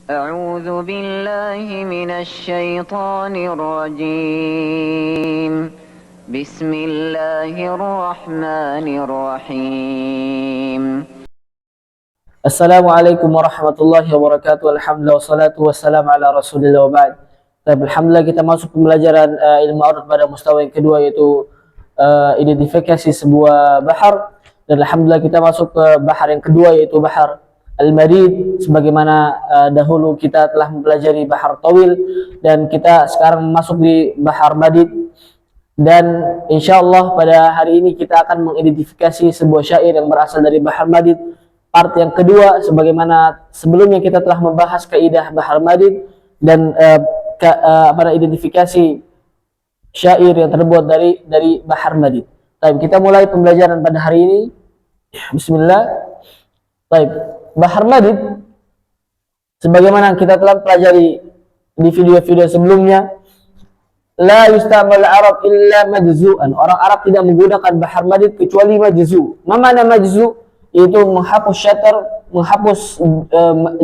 أعوذ بالله من الشيطان الرجيم. بسم الله الرحمن الرحيم. Assalamualaikum warahmatullahi wabarakatuh. Alhamdulillah wassalatu wassalamu ala rasulillah wa ba'd. Alhamdulillah kita masuk pembelajaran ilmu arut pada mustawa yang kedua, yaitu identifikasi sebuah bahar. Dan alhamdulillah kita masuk ke bahar yang kedua, yaitu bahar Al-Madid. Sebagaimana dahulu kita telah mempelajari bahar Tawil, dan kita sekarang masuk di bahar Madid. Dan insyaallah pada hari ini kita akan mengidentifikasi sebuah syair yang berasal dari bahar Madid, part yang kedua. Sebagaimana sebelumnya kita telah membahas kaidah bahar Madid dan pada identifikasi syair yang terbuat dari bahar Madid. Baik, kita mulai pembelajaran pada hari ini. Bismillah. Baik, bahar Madid sebagaimana kita telah pelajari di video-video sebelumnya, la yustamal Arab illa majzu'an. Orang Arab tidak menggunakan bahar Madid kecuali majzu'. Mana majzu'? Itu menghapus syatar, menghapus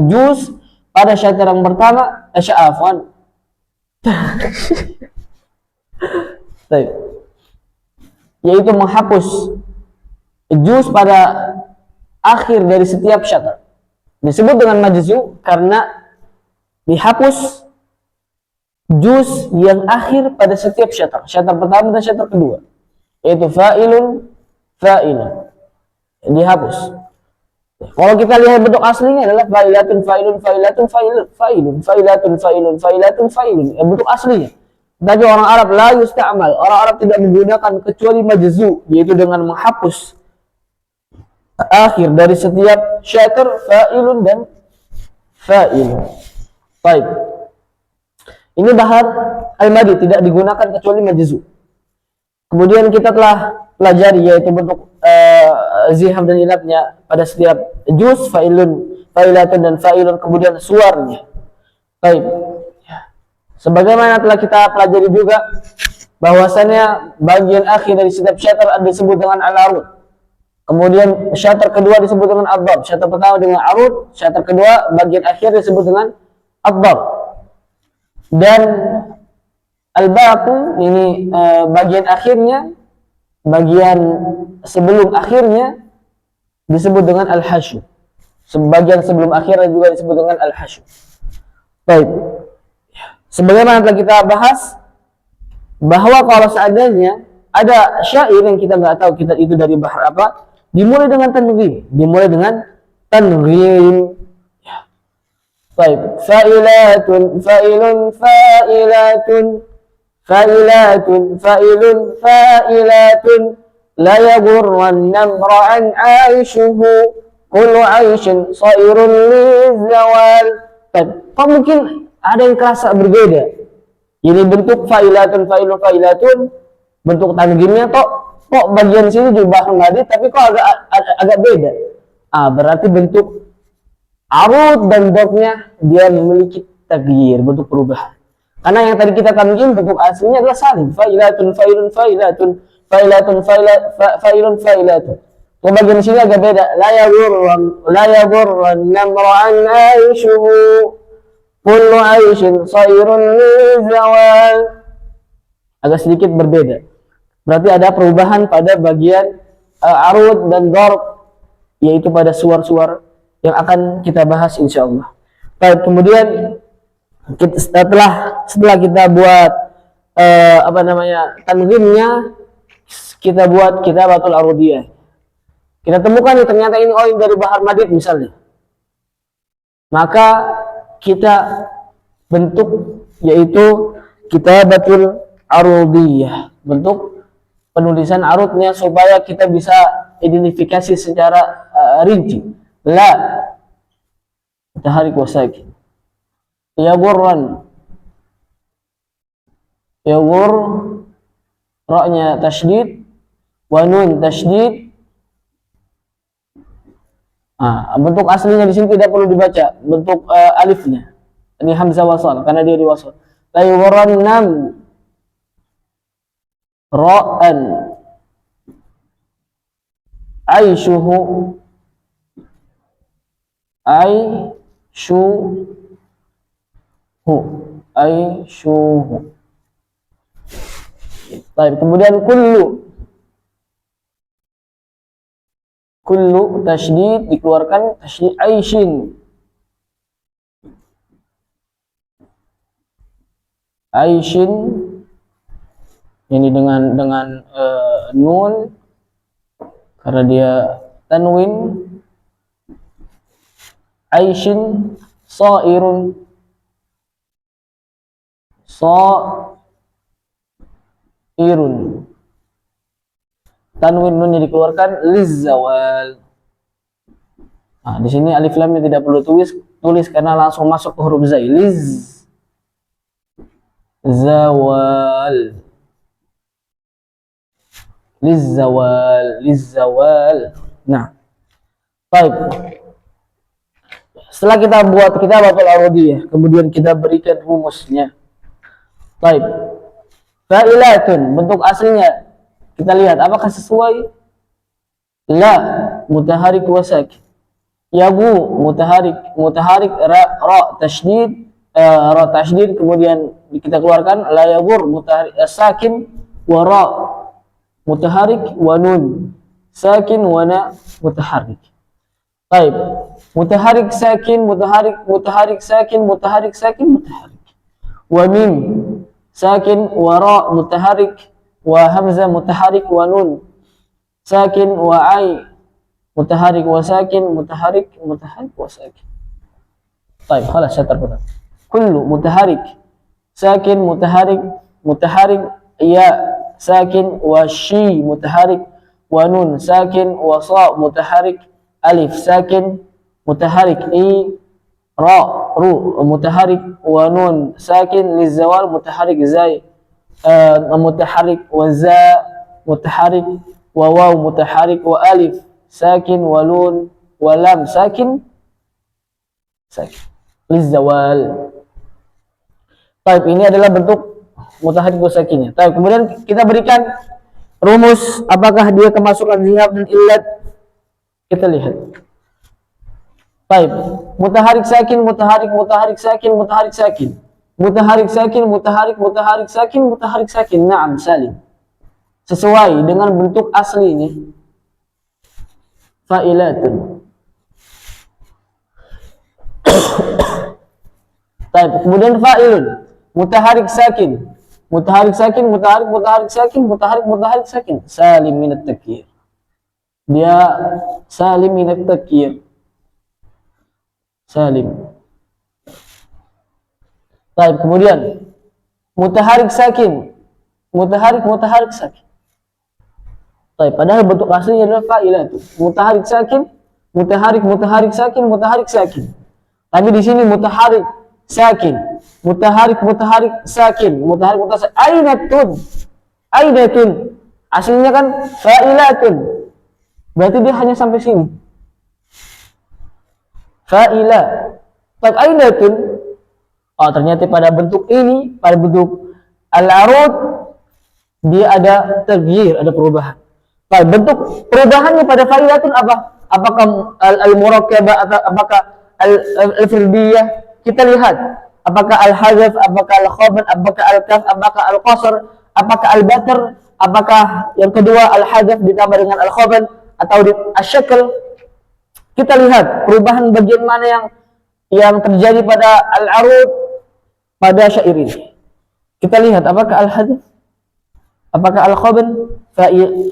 juz pada syatar yang pertama, afwan. Yaitu menghapus juz pada akhir dari setiap syatar. Disebut dengan majzu karena dihapus juz yang akhir pada setiap syatar. Syatar pertama dan syatar kedua, yaitu fa'ilun, fa'ilun, dihapus. Kalau kita lihat bentuk aslinya adalah fa'ilatun, fa'ilun, fa'ilatun, fa'ilun, fa'ilatun, fa'ilun, fa'ilatun, fa'ilun. Bentuk aslinya. Tapi orang Arab la yusta'mal. Orang Arab tidak menggunakan kecuali majzu, yaitu dengan menghapus akhir dari setiap syatar fa'ilun dan fa'ilun. Baik. Ini bahar Al-Madid tidak digunakan kecuali majzu. Kemudian kita telah pelajari yaitu bentuk zihab dan ilabnya pada setiap juz, fa'ilun, fa'ilatun dan fa'ilun, kemudian suarnya. Baik. Sebagaimana telah kita pelajari juga bahwasannya bagian akhir dari setiap syatar ada disebut dengan al-arud. Kemudian syatar kedua disebut dengan ad-dab. Syatar pertama dengan arud, syatar kedua bagian akhir disebut dengan ad-dab. Dan al-baqi ini bagian akhirnya, bagian sebelum akhirnya disebut dengan al-hasyu. Sebagian sebelum akhirnya juga disebut dengan al-hasyu. Baik. Sebagaimana telah kita bahas bahwa kalau seandainya ada syair yang kita nggak tahu kita itu dari bahar apa, dimulai dengan tanwin, dimulai dengan tanwin. Baik, fa'ilatun, fa'ilun, fa'ilatun, fa'ilatun, fa'ilun, fa'ilatun, la yaghurranna imra'an 'aishuhu, kullu 'aishin sairun lizawal. Kok mungkin ada yang kerasa berbeda? Ini bentuk fa'ilatun, fa'ilun, fa'ilatun, bentuk tanwinnya kok bagian sini di bahar Madid tapi kok agak beda. Berarti bentuk arud dan dhabnya dia memiliki taghyir, bentuk perubahan. Karena yang tadi kita tanwin bentuk aslinya adalah salim, fa'ilatun, fa'ilun, fa'ilatun, fa'ilatun, fa'ilun, fa'ilatun. Bagian sini agak beda. La yaghurran namra'an 'aishuhu, kullu 'aishin sairun lizawal. Agak sedikit berbeda. Berarti ada perubahan pada bagian arud dan dharb, yaitu pada suar-suar yang akan kita bahas insyaallah. Baik, kemudian setelah kita buat tanwinnya, kita buat kitabatul arudiyah. Kita temukan nih, ternyata ini ini dari bahar Madid misalnya. Maka kita bentuk yaitu kitabatul arudiyah, bentuk penulisan arudnya supaya kita bisa identifikasi secara rinci. La taharik wasaki, yaghurran, yaghur, ra-nya tasydid, wa nun tasydid. Bentuk aslinya di sini tidak perlu dibaca bentuk alifnya. Ini hamzah wasal karena dia diwasal. La yughurrannam ra'an aishuhu, ai shu aishuhu. Baik, kemudian kullu tasydid dikeluarkan tasydid aishin. Aishin ini dengan nun karena dia tanwin. Aishin sairun. Sairun. Tanwin nunnya dikeluarkan lizzawal. Nah, di sini alif lamnya tidak perlu tulis karena langsung masuk ke huruf zai. Zawal. Lizzawal. Nah, baik. Setelah kita buat kitabatul arudiyah, kemudian kita berikan rumusnya. Baik. Fa'ilatun, bentuk aslinya kita lihat apakah sesuai? La, mutaharik wa sakin. Yagu, mutaharik ra tasydid, kemudian kita keluarkan la yagur, mutaharik sakin wa ra mutaharik wa nun sakin wa na mutaharik. Baik, mutaharik sakin, mutaharik sakin, mutaharik sakin, mutaharik. Wa mim sakin wa ra mutaharik wa hamzah mutaharik wa nun sakin wa ai mutaharik wa sakin, mutaharik wa sakin. Baik, خلاص saya terputar. Kullu mutaharik sakin, mutaharik ya sakin wa shi mutaharik wa nun sakin wa sa mutaharik alif sakin mutaharik i ra ru mutaharik wa nun sakin lizawal mutaharik zai mutaharik wa za mutaharik wa waw mutaharik wa alif sakin wa nun wa lam sakin lizawal. Baik, ini adalah bentuk mutaharik wa sakinnya. Baik, kemudian kita berikan rumus apakah dia kemasukan zihab dan illat. Kita lihat. Baik, mutaharik sakin, mutaharik sakin, mutaharik sakin. Mutaharik sakin, mutaharik sakin. Naam, salim. Sesuai dengan bentuk aslinya. Fa'ilatun. Baik, kemudian fa'ilun. Mutaharik sakin. Mutaharik sakin. Salim minat takyir. Dia salim minat takyir. Salim. Baik, kemudian mutaharik sakin. Mutaharik sakin. Baik, padahal bentuk aslinya adalah fa'ilatu. Mutaharik sakin, mutaharik sakin. Tapi di sini mutaharik sakin, mutaharik sakin. Ainatun. Aslinya kan fa'ilatun. Berarti dia hanya sampai sini. Fa'ila. Baik, ainatun. Oh, ternyata pada bentuk ini, pada bentuk al-arud, dia ada taghyir, ada perubahan. Baik, bentuk perubahannya pada fa'ilatun apa? Apakah al-murakkabah atau apakah al-firdiyah? Kita lihat apakah al-hazaf, apakah al-khabar, apakah al-kaf, apakah al-qasr, apakah al-batr, apakah yang kedua al-hazaf ditambah dengan al-khabar atau al-syakl. Kita lihat perubahan bagian mana yang terjadi pada al-arud pada syair ini. Kita lihat apakah al-hazaf, apakah al-khabar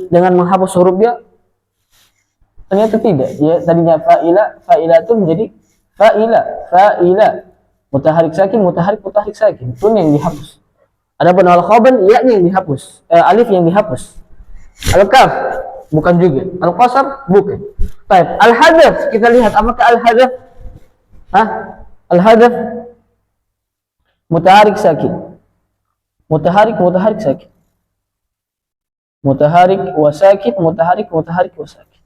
dengan menghapus huruf dia. Ternyata tidak. Dia tadinya fa'ilatun menjadi fa'ila. Mutaharik sakin, mutaharik sakin. Tun yang dihapus. Adapun al-khabar ya-nya yang dihapus, alif yang dihapus. Al-kaf bukan juga. Al-qasr bukan. Baik, al-hadaf kita lihat apakah al-hadaf? Al-hadaf mutaharik sakin. Mutaharik sakin. Mutaharik wa sakin, mutaharik wa sakin.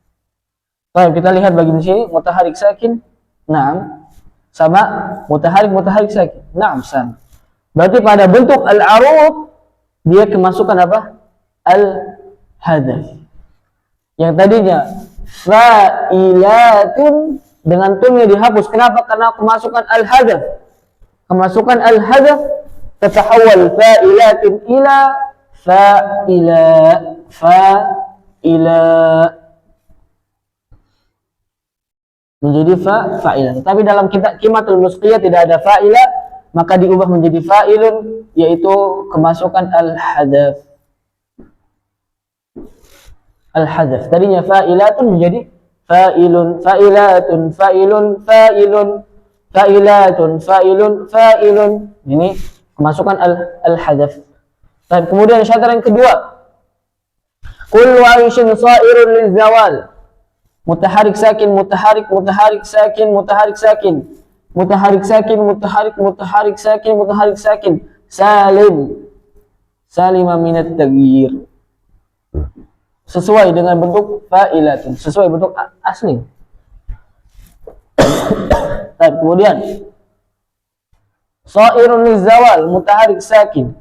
Baik, kita lihat bagian sini mutaharik sakin. Naam. Sama mutaharik sakin. Naam, sama. Berarti pada bentuk al-arud dia kemasukan apa? Al-hadaf. Yang tadinya fa'ilatun dengan tunnya dihapus. Kenapa? Karena kemasukan al-hadaf. kemasukan al-hadaf tatahawwal fa'ilatin ila fa'ila menjadi fa'ila. Tapi dalam kitab Qimatul Musqiyah tidak ada fa'ila, maka diubah menjadi fa'ilun, yaitu kemasukan al-hadaf. Al-hadaf tadinya fa'ilatun menjadi fa'ilun, fa'ilatun, fa'ilun, fa'ilun, fa'ilatun, fa'ilun, fa'ilun. Ini kemasukan al-hadaf. Dan kemudian syarat yang kedua, kullu 'aishin sha'irun lizawal. Mutaharik sakin, mutaharik, mutaharik sakin, mutaharik sakin, mutaharik sakin, mutaharik, mutaharik sakin, mutaharik sakin. Salim, salima minat taghyir. Sesuai dengan bentuk fa'ilatun, sesuai bentuk asli. Dan kemudian sha'irun lizawal, mutaharik sakin,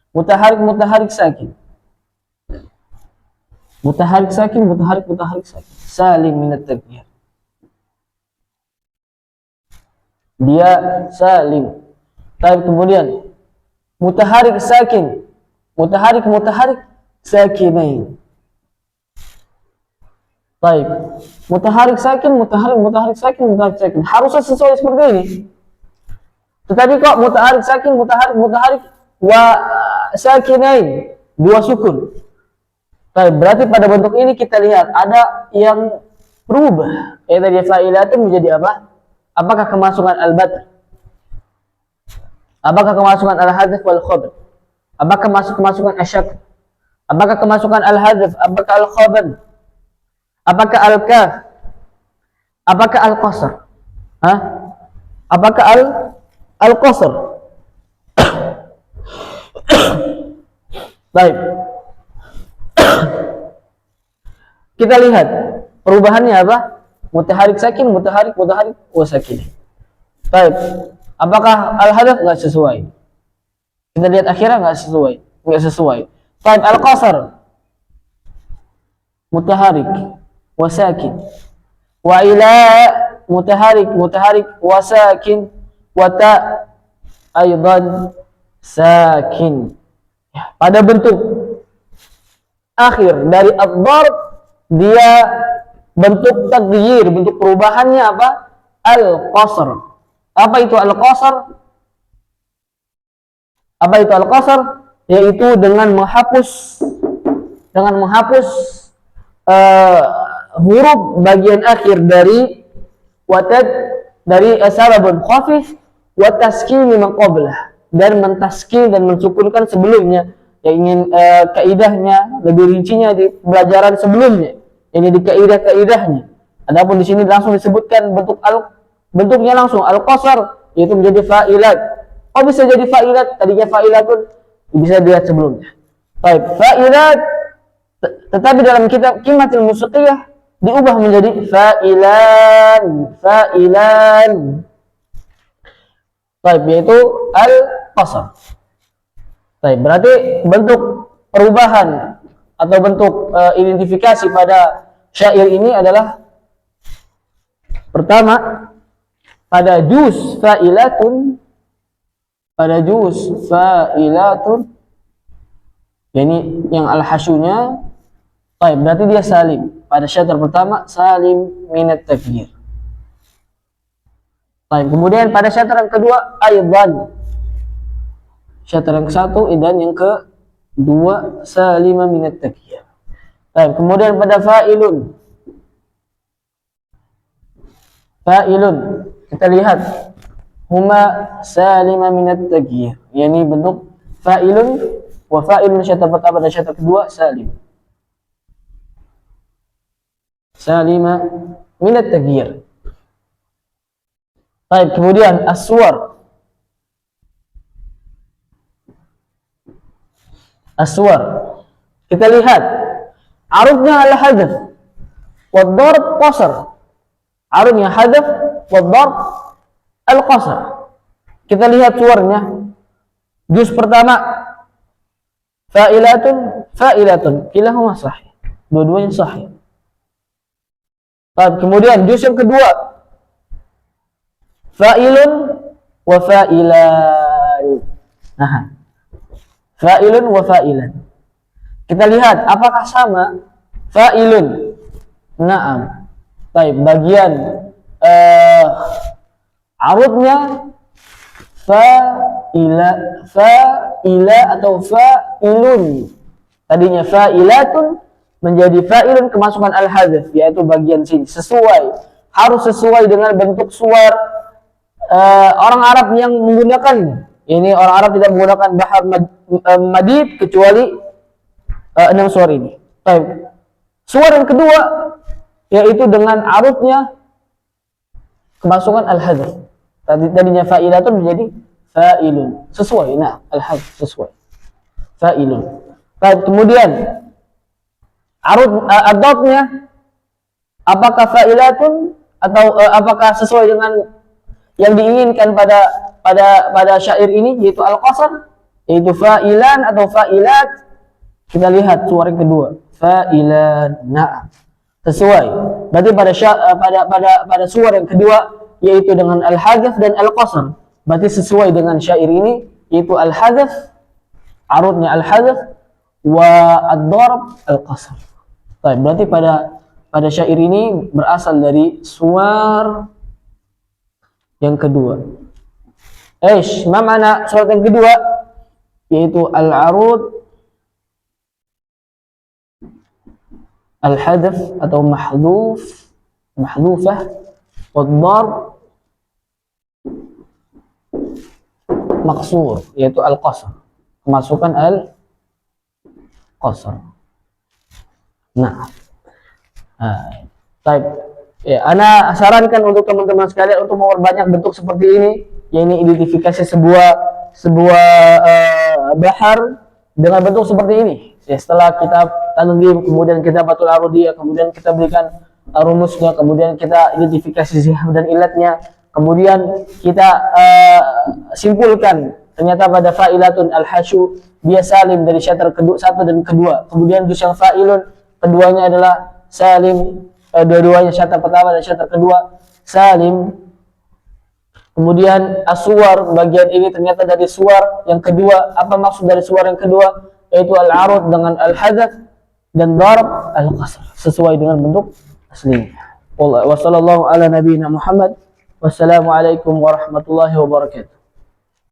mutaharik, mutaharik sakin, mutaharik sakin, mutaharik, mutaharik sakin. Salim minat taghyir. Dia salim. Tapi kemudian mutaharik sakin, mutaharik, mutaharik sakinain. Baik, mutaharik sakin, mutaharik, mutaharik sakin, mutaharik sakin. Harusnya sesuai seperti ini. Tetapi kok mutaharik sakin, mutaharik, mutaharik wa sakinain, dua sukun. Baik, berarti pada bentuk ini kita lihat ada yang berubah. Dari fa'ilatun menjadi apa? Apakah kemasukan al-badr? Apakah kemasukan al-hadaf wal khabar? Apakah kemasukan asyak? Apakah kemasukan al-hadaf? Apakah al-khabar? Apakah al-kaf? Apakah al-qasr? Apakah al-qasr? Baik. Kita lihat perubahannya apa? Mutaharik sakin, mutaharik, mutaharik, wa sakin. Baik. Apakah al-hadaf? Enggak sesuai. Kita lihat akhirnya enggak sesuai. Enggak sesuai. Baik, al-qasr. Mutaharik, wa sakin. Wa ila, mutaharik, mutaharik, wa sakin. Wa ta aidan sakin. Ya, pada bentuk akhir dari ad-darb, dia bentuk taghyir, bentuk perubahannya apa? Al-qasr. Apa itu al-qasr? Apa itu al-qasr? Yaitu dengan menghapus huruf bagian akhir dari watad, dari sababun khafif wa taskini man qablah, dan mentaskin dan mensukunkan sebelumnya. Yang ingin kaidahnya lebih rincinya di pelajaran sebelumnya, ini di kaidah-kaidahnya. Adapun di sini langsung disebutkan bentuknya langsung al-qasr, yaitu menjadi fa'ilat. Oh, bisa jadi fa'ilat, tadinya fa'ilatun, bisa dilihat sebelumnya. Baik, fa'ilat, tetapi dalam kitab Qimatul Musqiyah diubah menjadi fa'ilan, fa'ilan. Baik, yaitu al-qasr. Baik, berarti bentuk perubahan atau bentuk identifikasi pada syair ini adalah pertama pada juz fa'ilatun, pada juz fa'ilatun, yani yang al-hasyunya. Baik, berarti dia salim. Pada syair pertama salim minat taghyir. Baik, kemudian pada syair yang kedua aidan. Syair yang ke-1 dan yang ke-2 salima minat taghyir. Baik, kemudian pada fa'ilun. Fa'ilun, kita lihat huma salima minat taghyir, yani bentuk fa'ilun wa fa'ilun. Syair pertama dan syair kedua salim, salima minat taghyir. Baik, kemudian as-suwar. As-suwar, kita lihat arufnya al-hadaf wa darb qasr. Arufnya hadaf wa darb al-qasr. Kita lihat suaranya. Juz pertama fa'ilatun, fa'ilatun, kilahuma sahih, dua-duanya sahih. Baik, kemudian juz yang kedua fa'ilun, wa fa'ilan. Nah, fa'ilun wa fa'ilan. Kita lihat apakah sama fa'ilun. Naam. Baik, bagian arudnya fa'ila atau fa'ilun. Tadinya fa'ilatun menjadi fa'ilun, kemasukan al-hadzf, yaitu bagian sini sesuai, harus sesuai dengan bentuk suar orang Arab yang menggunakan ini. Orang Arab tidak menggunakan bahar madid kecuali 6 suar ini. Baik. Suar yang kedua yaitu dengan arudnya kemasukan al-hadzf. Tadinya fa'ilatun menjadi fa'ilun, sesuai. Nah, al-hadzf sesuai. Fa'ilun. Baik, kemudian arud ad-dhabnya apakah fa'ilatun atau apakah sesuai dengan yang diinginkan pada syair ini, yaitu al-qasr, yaitu fa'ilan atau fa'ilat. Kita lihat suara yang kedua, fa'ilan. Nah, sesuai. Berarti pada suara yang kedua yaitu dengan al-hadzf dan al-qasr, berarti sesuai dengan syair ini, yaitu al-hadzf, arudnya al-hadzf, wa ad-dharb al-qasr. Baik, berarti pada syair ini berasal dari suar yang kedua. Ma makna surat yang kedua? Yaitu al-arud, al-hadzf atau mahdhufah, wad-dharb maqsur, yaitu al-qasr, kemasukan al-qasr. Nah, baik. Ya, ana sarankan untuk teman-teman sekalian untuk memperbanyak bentuk seperti ini, yaitu identifikasi sebuah bahar dengan bentuk seperti ini. Ya, setelah kita tanwin, kemudian kita batul arudiyah, kemudian kita berikan rumusnya, kemudian kita identifikasi zihab dan ilatnya, kemudian kita simpulkan ternyata pada fa'ilatun al-hasyu dia salim dari syatar kedua, satu dan kedua. Kemudian dus yang fa'ilun keduanya adalah salim, dua-duanya syatar pertama dan syatar kedua salim. Kemudian aswar, bagian ini ternyata dari suar yang kedua. Apa maksud dari suar yang kedua? Yaitu al-arud dengan al-hadzf dan darb al-qasr, sesuai dengan bentuk aslinya. Wassallallahu ala nabiyina Muhammad. Wassalamualaikum warahmatullahi wabarakatuh.